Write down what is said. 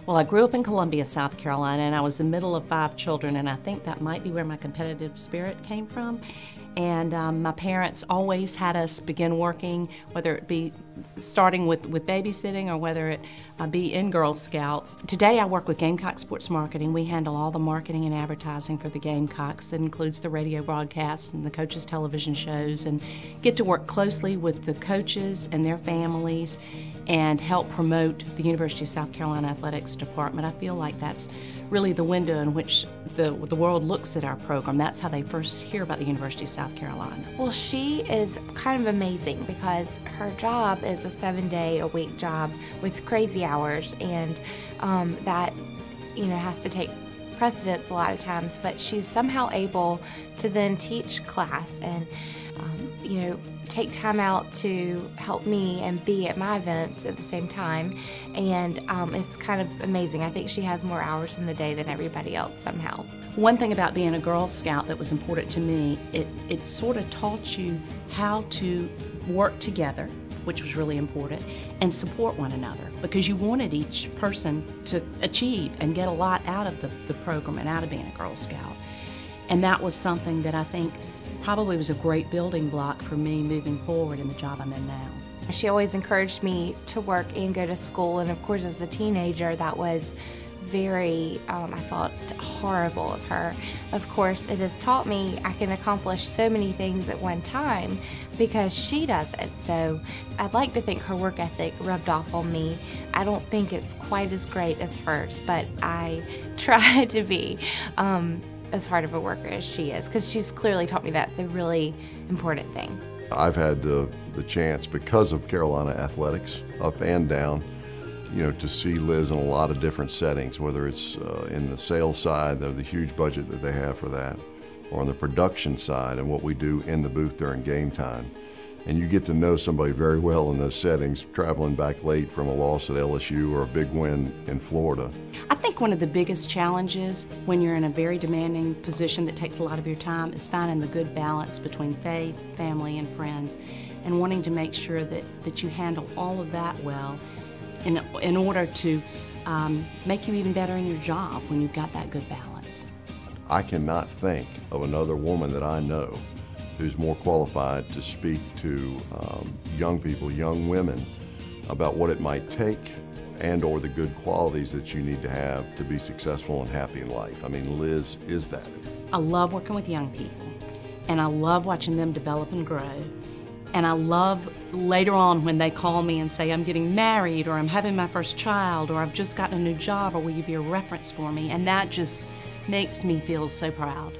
Well, I grew up in Columbia, South Carolina, and I was the middle of 5 children, and I think that might be where my competitive spirit came from. And my parents always had us begin working, whether it be starting with babysitting or whether it be in Girl Scouts. Today I work with Gamecock Sports Marketing. We handle all the marketing and advertising for the Gamecocks. That includes the radio broadcast and the coaches' television shows, and get to work closely with the coaches and their families and help promote the University of South Carolina Athletics Department. I feel like that's really the window in which the world looks at our program. That's how they first hear about the University of South Carolina. Well, she is kind of amazing because her job is a 7-day-a-week job with crazy hours, and that has to take precedence a lot of times, but she's somehow able to then teach class and take time out to help me and be at my events at the same time, and it's kind of amazing. I think she has more hours in the day than everybody else somehow. One thing about being a Girl Scout that was important to me, it sort of taught you how to work together, which was really important, and support one another, because you wanted each person to achieve and get a lot out of the program and out of being a Girl Scout. And that was something that I think probably was a great building block for me moving forward in the job I'm in now. She always encouraged me to work and go to school, and of course as a teenager that was very, I thought, horrible of her. Of course, it has taught me I can accomplish so many things at one time because she does it. So I'd like to think her work ethic rubbed off on me. I don't think it's quite as great as hers, but I try to be as hard of a worker as she is, because she's clearly taught me that's a really important thing. I've had the chance, because of Carolina athletics, up and down, to see Liz in a lot of different settings, whether it's in the sales side, the huge budget that they have for that, or on the production side and what we do in the booth during game time. And you get to know somebody very well in those settings, traveling back late from a loss at LSU or a big win in Florida. I think one of the biggest challenges when you're in a very demanding position that takes a lot of your time is finding the good balance between faith, family, and friends, and wanting to make sure that you handle all of that well in order to make you even better in your job when you've got that good balance. I cannot think of another woman that I know who's more qualified to speak to young people, young women, about what it might take and or the good qualities that you need to have to be successful and happy in life. I mean, Liz is that. I love working with young people, and I love watching them develop and grow. And I love later on when they call me and say, I'm getting married, or I'm having my first child, or I've just gotten a new job, or will you be a reference for me? And that just makes me feel so proud.